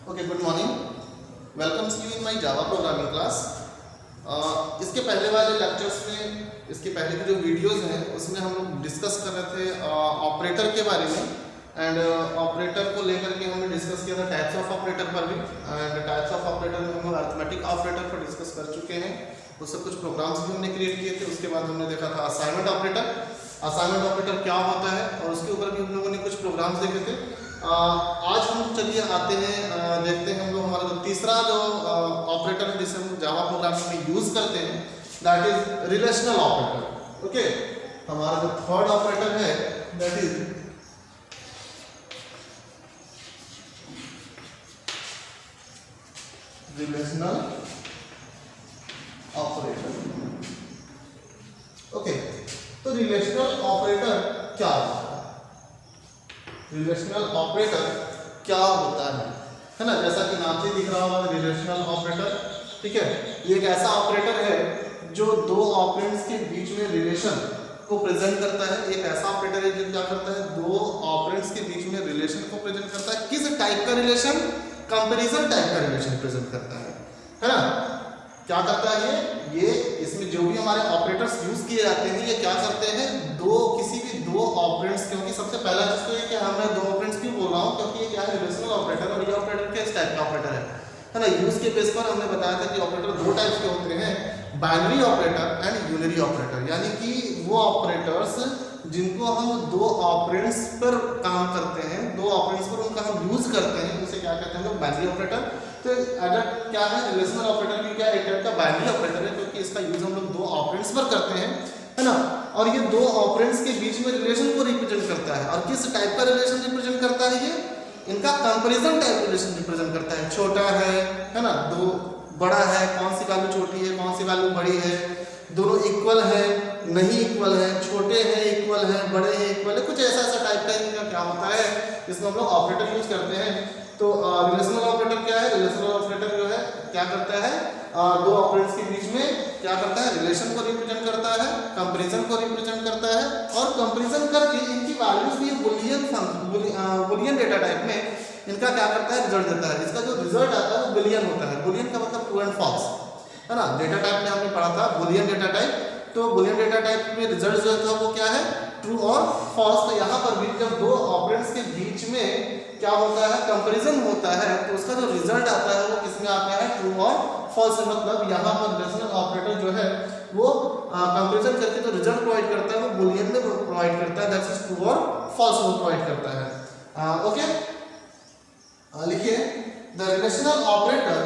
Okay, good morning. Welcomes you in my Java programming class. इसके पहले वाले lectures में, इसके पहले की जो वीडियोस हैं उसमें हम लोग डिस्कस कर रहे थे ऑपरेटर के बारे में। एंड ऑपरेटर को लेकर के हमने डिस्कस किया था टाइप्स ऑफ ऑपरेटर पर भी। एंड टाइप्स ऑफ ऑपरेटर में हम लोग अरिथमेटिक ऑपरेटर पर डिस्कस कर चुके हैं। उससे कुछ प्रोग्राम्स भी हमने क्रिएट किए थे। उसके बाद हमने देखा था असाइनमेंट ऑपरेटर। असाइनमेंट ऑपरेटर क्या होता है और उसके ऊपर भी हम लोगों ने कुछ प्रोग्राम्स देखे थे। आज हम चलिए आते हैं, देखते हैं हम लोग हमारा जो तीसरा जो ऑपरेटर है जिसे हम जावा प्रोग्रामिंग में यूज करते हैं, that is relational operator. Okay, हमारा जो थर्ड ऑपरेटर है that is relational operator. Okay, तो रिलेशनल ऑपरेटर क्या होता है? रिलेशनल ऑपरेटर क्या होता है ना? जैसा कि नाम से दिख रहा होगा, रिलेशनल ऑपरेटर, ठीक है, ये एक ऐसा ऑपरेटर है जो दो ऑपरेंड्स के बीच में रिलेशन को प्रेजेंट करता है। एक ऐसा ऑपरेटर है जो क्या करता है, दो ऑपरेंड्स के बीच में रिलेशन को प्रेजेंट करता है। किस टाइप का रिलेशन? कंपैरिजन टाइप का रिलेशन प्रेजेंट करता है ना? क्या करता है ये इसमें जो भी हमारे ऑपरेटर्स यूज किए जाते हैं, ये क्या करते हैं, किसी भी दो ऑपरेंड्स, क्योंकि सबसे पहला चीज तो ये कि मैं दो ऑपरेंड्स क्यों बोल रहा हूँ, क्योंकि ये क्या है, रिलेशनल ऑपरेटर। और ये ऑपरेटर किस टाइप का ऑपरेटर है ना? यूज के बेस पर हमने बताया था कि ऑपरेटर दो टाइप्स के होते हैं, binary operator and unary operator. यानी कि वो ऑपरेटर्स जिनको हम दो ऑपरेंड्स पर काम करते हैं, दो ऑपरेंड्स पर उनका हम यूज करते हैं, उसे क्या कहते हैं हम लोग, बाइनरी ऑपरेटर। तो अगर क्या है, रिलेशनल ऑपरेटर भी क्या एक टाइप का बाइनरी ऑपरेटर है, क्योंकि इसका यूज हम लोग दो ऑपरेंड्स पर करते हैं, है ना? और ये दो ऑपरेंड्स के बीच में रिलेशन को रिप्रेजेंट करता है। और किस टाइप का रिलेशन रिप्रेजेंट करता है ये? इनका कंपैरिजन टाइप रिलेशन रिप्रेजेंट करता है। छोटा है ना, दो बड़ा है, कौन सी वैल्यू छोटी है, कौन सी वैल्यू बड़ी है, दोनों इक्वल है, नहीं इक्वल है, छोटे हैं इक्वल है, बड़े हैं इक्वल है, कुछ ऐसा टाइप का इनका क्या होता है, इसमें हम लोग ऑपरेटर यूज करते हैं। तो रिलेशनल ऑपरेटर क्या है? रिलेशनल ऑपरेटर जो है क्या करता है, दो ऑपरेंड्स के बीच में क्या करता है, रिलेशन को रिप्रेजेंट करता है, कंपैरिजन को रिप्रेजेंट करता है, और कंपैरिजन करके इनकी वैल्यूज भी बुलियन डेटा टाइप में इनका क्या करता है, रिजल्ट देता है। इसका जो रिजल्ट आता है वो बुलियन होता है। बुलियन का मतलब ट्रू एंड फॉल्स, है ना? डेटा टाइप में हमने पढ़ा था बुलियन डेटा टाइप। तो बुलियन डेटा टाइप में रिजल्ट जो था वो क्या है, ट्रू और फॉल्स। तो यहाँ पर भी जब दो ऑपरेंड्स के बीच में क्या होता है, कंपैरिजन होता है, तो उसका जो रिजल्ट आता है वो किसमें आता है, ट्रू और फॉल्स। मतलब यहाँ पर रिलेशनल ऑपरेटर जो है वो कंपैरिजन करके जो रिजल्ट प्रोवाइड करता है वो बुलियन में प्रोवाइड करता है, दैट इज ट्रू और फॉल्स वो प्रोवाइड करता है। ओके, लिखिए, the relational operator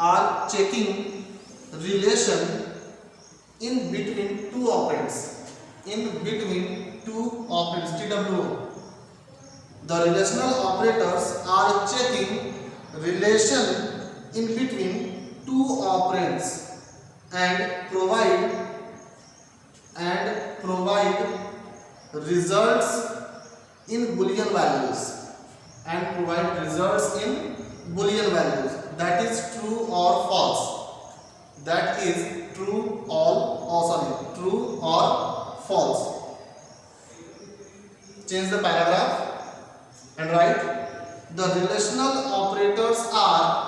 are checking relation in between two operands, TWO. The relational operators are checking relation in between two operands and provide results in Boolean values, that is true or false, true or false. Change the paragraph and write, the relational operators are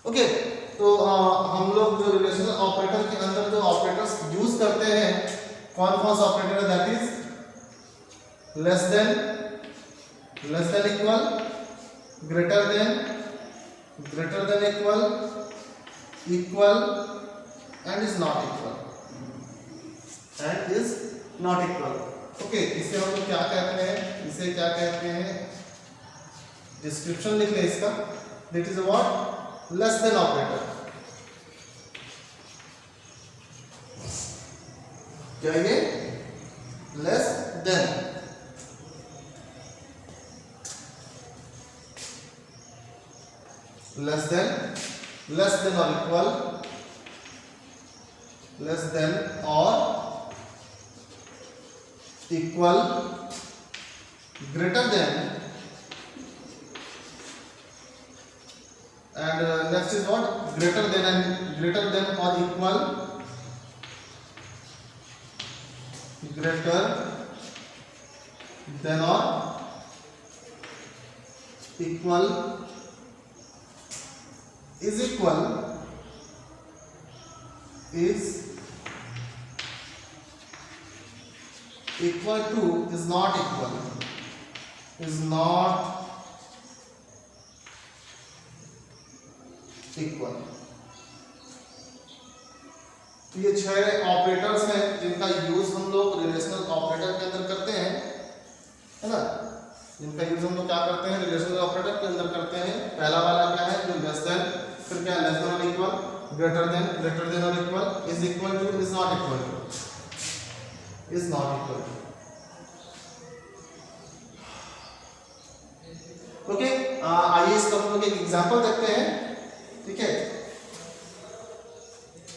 okay. तो हम लोग जो relational operator के अंदर जो operators use करते हैं, कौन कौन सा ऑपरेटर है, that is less than equal, greater than equal, and is not equal. Okay, इसे हम लोग क्या कहते हैं, डिस्क्रिप्शन लिख लें इसका, that is what, less than operator. क्या ये less than, or equal, greater than and next is what? Greater than and greater than or equal, greater than or equal, is equal, is equal to, is not equal, is not equal. ये 6 operators हैं जिनका use हम लोग relational operator के अंदर करते हैं, है ना, जिनका यूज हम लोग क्या करते हैं रिलेशनल ऑपरेटर के अंदर करते हैं। पहला वाला क्या है जो लेस देन, फिर क्या less than or equal, greater than or equal, is equal to, is not equal to, is not equal to. Okay, आइए इसका हम लोग एक एग्जांपल देखते हैं। ठीक है,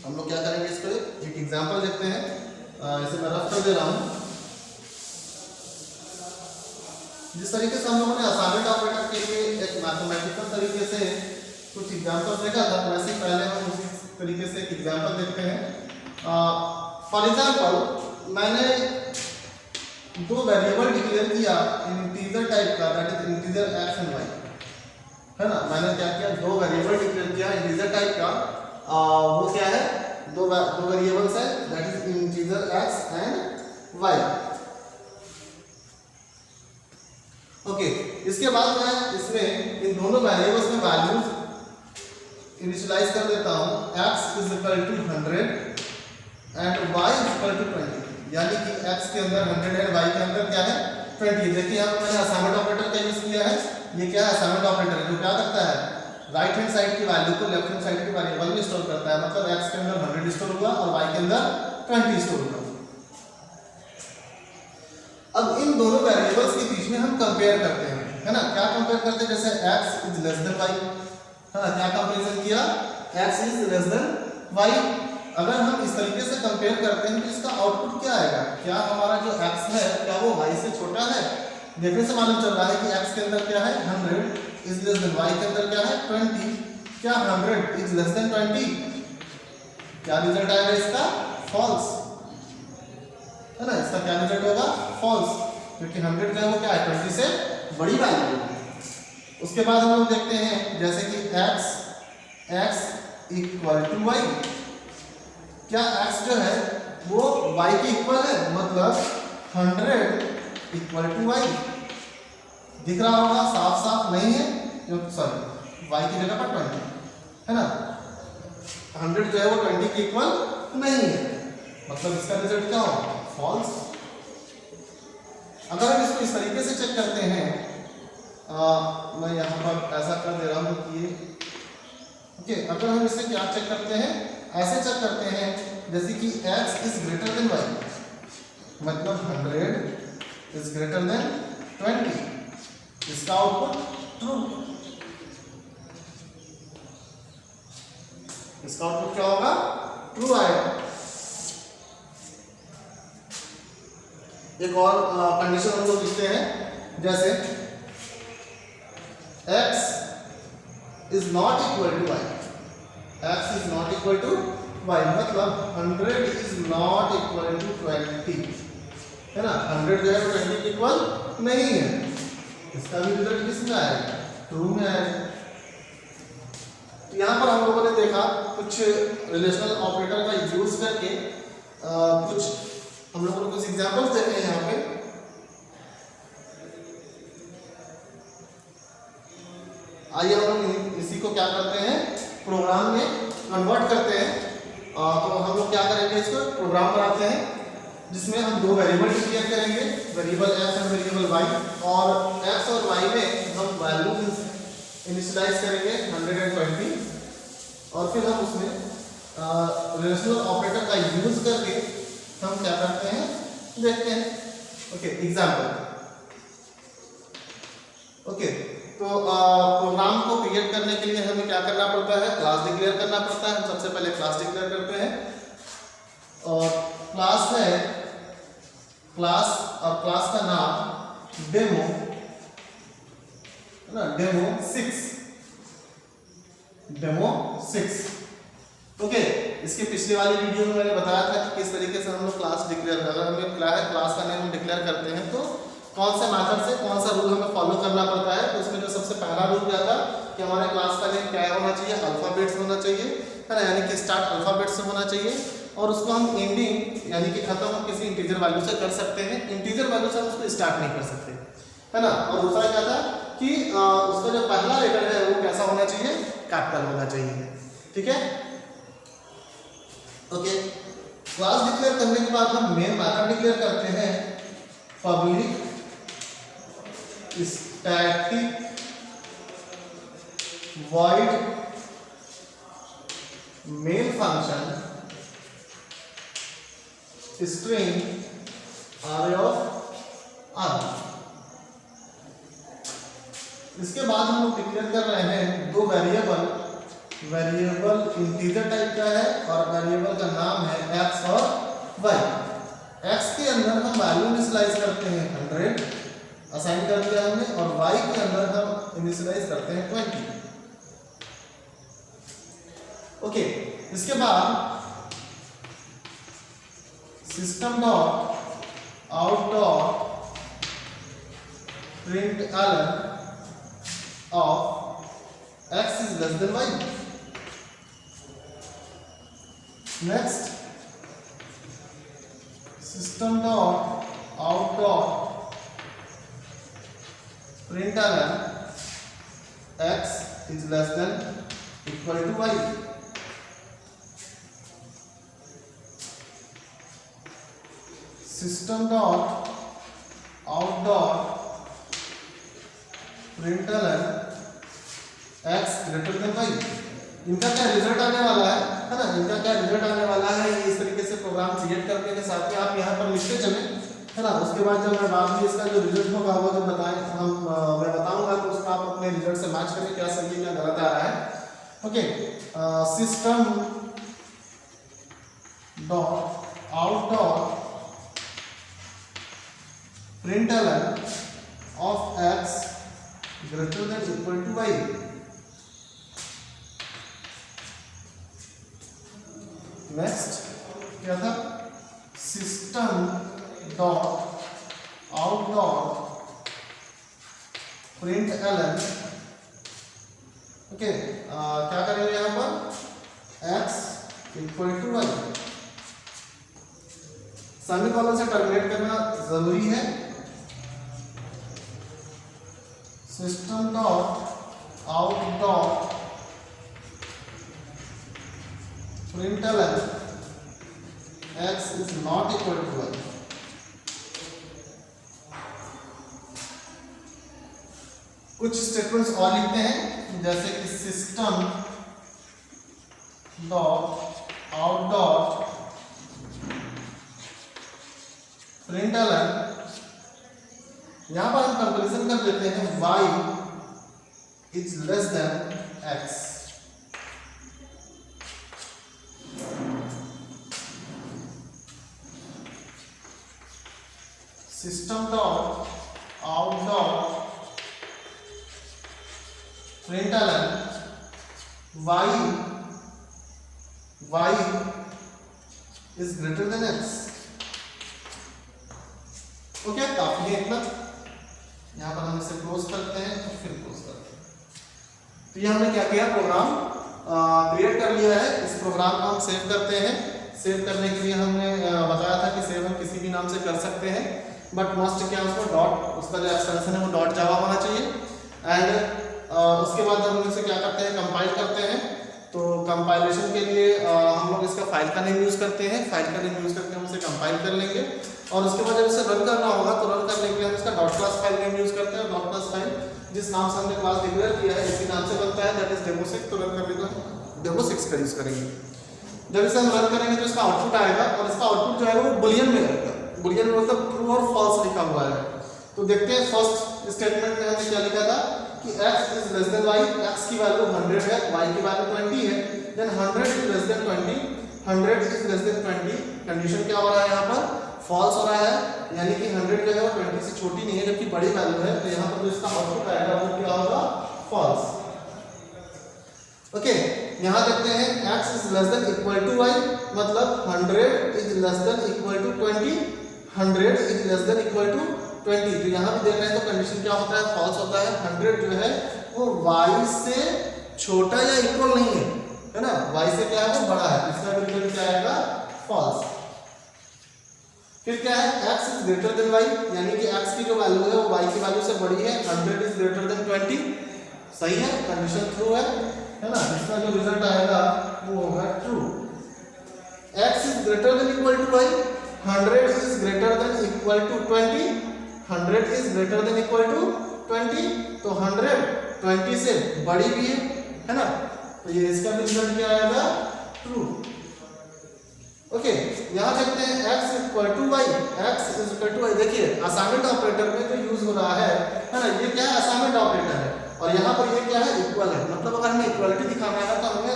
हम लोग क्या करेंगे, इस पर एक एग्जांपल देखते हैं। इसे मैं रफ कर दे रहा हूं। जिस तरीके से हम लोगों ने असाइनमेंट ऑपरेटर के लिए एक मैथमेटिकल तरीके से कुछ एग्जांपल देखा था, वैसे ही पहले हम उसी तरीके से एक एग्जांपल देखते हैं। फॉर एग्जांपल मैंने 2 वेरिएबल डिक्लेयर किया इंटीजर टाइप का, that is integer x and y, है ना। मैंने क्या किया, 2 वेरिएबल डिक्लेयर किया इंटीजर टाइप का। वो क्या है, दो वेरिएबल्स है, that is integer x and y. Okay, इसके बाद मैं इसमें इन दोनों वेरिएबल्स में वैल्यूज इनिशियलाइज कर देता हूं। x is equal to 100 and y is equal to 20, यानी कि x के अंदर 100 है, y के अंदर क्या है 20। देखिए यहाँ पर मैंने असाइनमेंट ऑपरेटर का यूज किया है। ये क्या है, असाइनमेंट ऑपरेटर जो क्या करता है, राइट हैंड साइड की वैल्यू को लेफ्ट हैंड साइड के वेरिएबल में स्टोर करता है। मतलब x के अंदर 100 स्टोर हुआ और y के अंदर 20 स्टोर हुआ। अब इन दोनों वेरिएबल्स के बीच में हम कंपेयर करते हैं, है ना। क्या कंपेयर करते हैं, जैसे x is less than y, है ना। क्या कंपैरिजन किया, x is less than y। अगर हम इस तरीके से कंपेयर करते हैं तो इसका आउटपुट क्या आएगा, क्या हमारा जो x है क्या वो y से छोटा है। देखने से मालूम चल रहा है कि x के अंदर क्या है 100 इज लेस देन y के अंदर क्या है 20। क्या 100 इज लेस देन 20, क्या रिजल्ट आएगा इसका, फॉल्स, है ना। इसका क्या रिजल्ट होगा, फॉल्स, क्योंकि 100 जो है वो क्या है 20 से बड़ी वैल्यू है। उसके बाद हम लोग देखते हैं जैसे कि x इक्वल टू y, क्या x जो है वो y के इक्वल है, मतलब 100 इक्वल टू y। दिख रहा होगा, साफ साफ नहीं है, सॉरी y की जगह पर 20, है ना। 100 जो है वो 20 के इक्वल नहीं है, मतलब इसका रिजल्ट क्या होगा, फॉल्स। अगर हम इसको इस तरीके से चेक करते हैं, मैं यहाँ पर ऐसा कर दे रहा हूँ कि ये ओके, अगर हम इसे क्या चेक करते हैं, ऐसे चेक करते हैं जैसे कि x is greater than y, मतलब 100 इज ग्रेटर देन 20, इसका आउटपुट ट्रू। इसका आउटपुट क्या होगा, ट्रू आएगा। एक और कंडीशन हम लोग लिखते हैं, जैसे x is not equal to y, x is not equal to y, मतलब 100 इज नॉट इक्वल टू 20, है ना। 100 जो है 20 के इक्वल नहीं है, इसका भी रिजल्ट किसमें आएगा, ट्रू में आएगा। तो यहाँ पर हम लोगों ने देखा कुछ रिलेशनल ऑपरेटर का यूज करके कुछ हम लोगों ने कुछ एग्जांपल्स देखे हैं यहाँ पे। आइए हम लोग इसी को क्या करते हैं, प्रोग्राम में कन्वर्ट करते हैं। तो हम लोग क्या करेंगे, इसको प्रोग्राम बनाते हैं जिसमें हम 2 वेरिएबल डिक्लेयर करेंगे, वेरिएबल x और वेरिएबल y, और x और y में हम वैल्यू इनिशियलाइज करेंगे 120, और फिर हम उसमें रिलेशनल ऑपरेटर का यूज करके हम क्या करते हैं, देखते हैं। Okay, example. ओके, तो प्रोग्राम को क्रिएट करने के लिए हमें क्या करना पड़ता है, क्लास डिक्लेयर करना पड़ता है। सबसे पहले क्लास डिक्लेयर करते हैं, और क्लास है क्लास, और क्लास का नाम डेमो, है ना, डेमो 6। डेमो 6। ओके, इसके पिछले वाली वीडियो में मैंने बताया था कि किस तरीके से हम लोग क्लास डिक्लेयर कर रहे हैं। हमें क्या है, क्लास का नेम हम डिक्लेयर करते हैं तो कौन से मेथड से कौन सा रूल हमें फॉलो करना पड़ता है। तो उसमें जो सबसे पहला रूल क्या था कि हमारे क्लास का नेम क्या होना चाहिए, अल्फाबेट से होना चाहिए, है ना, यानी कि स्टार्ट अल्फाबेट से होना चाहिए। और उसको हम एंडिंग यानी कि खत्म हम किसी इंटीजर वैल्यू से कर सकते हैं। इंटीजर वैल्यू से हम उसको स्टार्ट नहीं कर सकते, है ना। और दूसरा क्या था कि उसका जो पहला लेटर है वो कैसा होना चाहिए, कैपिटल होना चाहिए। ठीक है, ओके। क्लास डिक्लेयर करने के बाद हम मेन मेथड डिक्लेयर करते हैं, public static void main function string array of r। इसके बाद हम लोग डिक्लेयर कर रहे हैं दो वेरिएबल, वेरिएबल इंटीजर टाइप का है और वेरिएबल का नाम है x और y। x के अंदर हम वैल्यू इनिशियलाइज करते हैं 100 असाइन कर दिया हमने, और y के अंदर हम इनिशियलाइज करते हैं 20। ओके, इसके बाद system dot out dot println of x is less than y। Next system dot out dot println x is less than equal to y। System dot out dot println x greater than y। इनका क्या result आने वाला है ना, इनका क्या result आने वाला है, ये इस तरीके से प्रोग्राम क्रिएट करने के साथ में आप यहाँ पर लिखते चले, है ना। उसके बाद जब मैं बाद में इसका जो रिजल्ट होगा वो जब मैं बताऊंगा तो उसका आप अपने रिजल्ट से मैच करके क्या सही है क्या गलत आ रहा है। Okay, system dot out dot println of x greater than equal to y। Next क्या था, system dot out dot println, okay, क्या करेंगे यहाँ पर x equal to y। Semicolon से टर्मिनेट करना जरूरी है। System dot out dot println x is not equal to y। कुछ स्टेटमेंट्स और लिखते हैं, जैसे कि system dot out dot println, यहां पर हम कंपैरिजन कर देते हैं y is less than x। System dot out dot println y is greater than x। Okay, काफी है इतना। यहाँ पर हम इसे क्लोज करते हैं और फिर क्लोज करते हैं। तो ये हमने क्या किया, प्रोग्राम क्रिएट कर लिया है। इस प्रोग्राम को हम सेव करते हैं। सेव करने के लिए हमने बताया था कि सेव हम किसी भी नाम से कर सकते हैं, बट मस्ट क्या उसको डॉट, उसका जो एक्सटेंशन है वो डॉट जावा होना चाहिए। एंड उसके बाद जब हम इसे क्या करते हैं, कंपाइल करते हैं, तो कंपाइलेशन के लिए हम लोग इसका फाइल का नेम यूज़ करते हैं। फाइल का नेम यूज़ करके हम इसे कंपाइल कर लेंगे, और उसके बाद जब इसे रन करना होगा तो रन करने के लिए हम इसका dot class file name use करते हैं। डॉट क्लास फाइल जिस नाम से हमने क्लास डिक्लेयर किया है इसी नाम से बनता है, दैट इज डेमो 6। तो रन करने का डेमो 6 का यूज़ करेंगे। जब इसे हम रन करेंगे तो इसका आउटपुट आएगा, और इसका आउटपुट जो है वो बुलियन में रहेगा। बुलियन में मतलब ट्रू और फॉल्स लिखा हुआ है। तो देखते हैं फर्स्ट स्टेटमेंट में हमने क्या लिखा था कि x is less than y, x की वैल्यू 100 है, y की वैल्यू 20 है, then 100 is less than 20, 100 is less than 20। Condition क्या हो रहा है यहाँ पर, फॉल्स हो रहा है, यानी कि 100 जो है वो 20 से छोटी नहीं है, जबकि बड़ी वैल्यू है। तो यहाँ पर जो इसका आउटपुट आएगा वो क्या होगा, फॉल्स। ओके, यहाँ देखते हैं x is less than equal to y, मतलब 100 is less than equal to 20, 100 is less than equal to 20। तो यहाँ भी देख रहे हैं तो कंडीशन क्या होता है, फॉल्स होता है। 100 जो है वो y से छोटा या इक्वल नहीं है ना, y से क्या है वो बड़ा है, इसका रिजल्ट क्या आएगा, फॉल्स। फिर क्या है, x is greater than y, यानी कि x की जो वैल्यू है वो y की वैल्यू से बड़ी है। 100 इज ग्रेटर देन 20, सही है, कंडीशन ट्रू है ना, इसका जो रिजल्ट आएगा वो होगा true. x is greater than equal to y, 100 is greater than equal to 20, 100 is greater than equal to 20, तो 100 20 से बड़ी भी है ना, तो ये इसका भी रिजल्ट क्या आएगा, ट्रू। ओके, यहाँ देखते हैं x equal to y, x is equal to y। देखिए असाइनमेंट ऑपरेटर में जो यूज हो रहा है ना, ये क्या है, असाइनमेंट ऑपरेटर है, और यहाँ पर ये क्या है, इक्वल है। मतलब अगर हमें इक्वलिटी दिखाना है तो हमें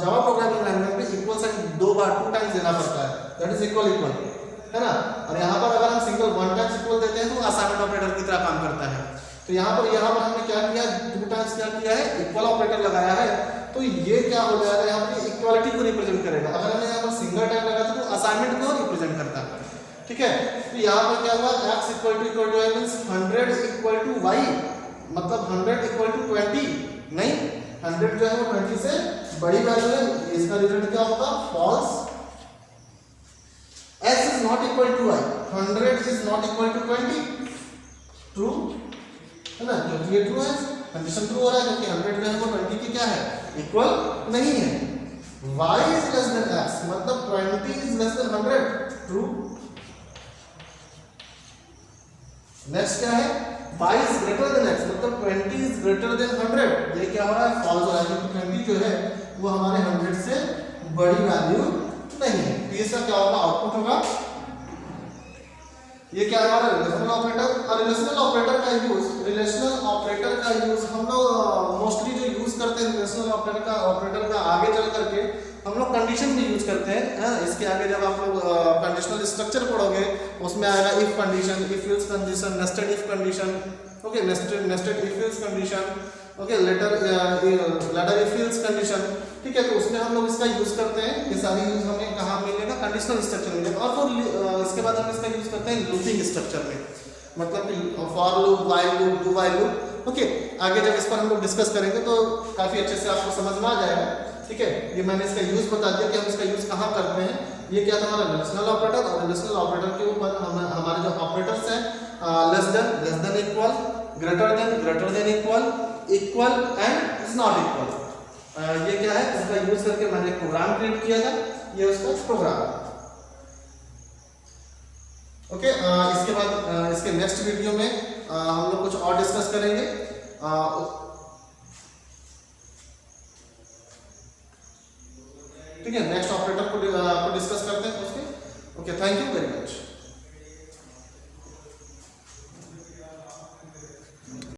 जावा प्रोग्रामिंग लैंग्वेज में इक्वल साइन 2 टाइम्स देना पड़ता है, दैट इज इक्वल इक्वल, है ना। और यहाँ पर अगर हम सिंगल 1 टाइम्स इक्वल देते हैं तो असाइनमेंट ऑपरेटर की तरह काम करता है। तो यहाँ पर हमने क्या किया, 2 टाइम्स क्या किया है, इक्वल ऑपरेटर लगाया है, तो ये क्या हो जाएगा, यहाँ पर इक्वालिटी को रिप्रेजेंट करेगा। अगर हमने यहाँ पर सिंगल टाइम लगाया तो असाइनमेंट को रिप्रेजेंट करता है, ठीक है। तो यहाँ पर क्या हुआ, x equal to y means 100 equal to y, मतलब 100 इक्वल टू 20 नहीं, 100 जो है वो 20 से बड़ी वैल्यू है, इसका रिजल्ट क्या होगा, false. x is not equal to y, 100 is not equal to 20, true है ना, क्योंकि ये ट्रू है, कंडीशन ट्रू हो रहा है, क्योंकि 100 जो है वो 20 की क्या है, इक्वल नहीं है। y is less than x, मतलब 20 is less then 100, true. Next क्या है, y is greater than x, मतलब 20 इज ग्रेटर देन 100, ये क्या हो रहा है, फॉल्स हो रहा है, क्योंकि 20 जो है वो हमारे 100 से बड़ी वैल्यू नहीं है। तो इसका क्या होगा, आउटपुट होगा, ये क्या हमारा रिलेशनल ऑपरेटर। और रिलेशनल ऑपरेटर का यूज हम लोग मोस्टली जो यूज करते हैं रिलेशनल ऑपरेटर का आगे चल करके हम लोग कंडीशन में यूज करते हैं। इसके आगे जब आप लोग कंडीशनल स्ट्रक्चर पढ़ोगे उसमें आएगा if condition, if else condition, nested if condition, okay, nested if else condition, okay, ladder if else condition, ठीक है। तो उसमें हम लोग इसका यूज करते हैं। ये सारी यूज हमें कहाँ मिलेगा, कंडीशनल स्ट्रक्चर मिलेगा। और फिर इसके बाद हम इसका यूज करते हैं लूपिंग स्ट्रक्चर में, मतलब for loop, while loop, do while loop, okay. आगे जब इस पर हम लोग डिस्कस करेंगे तो काफी अच्छे से आपको समझ में आ जाएगा, ठीक है। ये मैंने इसका यूज बता दिया कि हम इसका यूज कहाँ करते हैं। ये क्या था हमारा रिलेशनल ऑपरेटर, और रिलेशनल ऑपरेटर के ऊपर हमारे जो ऑपरेटर्स हैं, less than equal, greater than equal, equal and is not equal, ये क्या है, उसका यूज करके मैंने प्रोग्राम क्रिएट किया था, ये उसका प्रोग्राम। ओके, इसके बाद इसके नेक्स्ट वीडियो में हम लोग कुछ और डिस्कस करेंगे। ठीक है, नेक्स्ट ऑपरेटर को डिस्कस करते हैं उसके। Okay, thank you very much.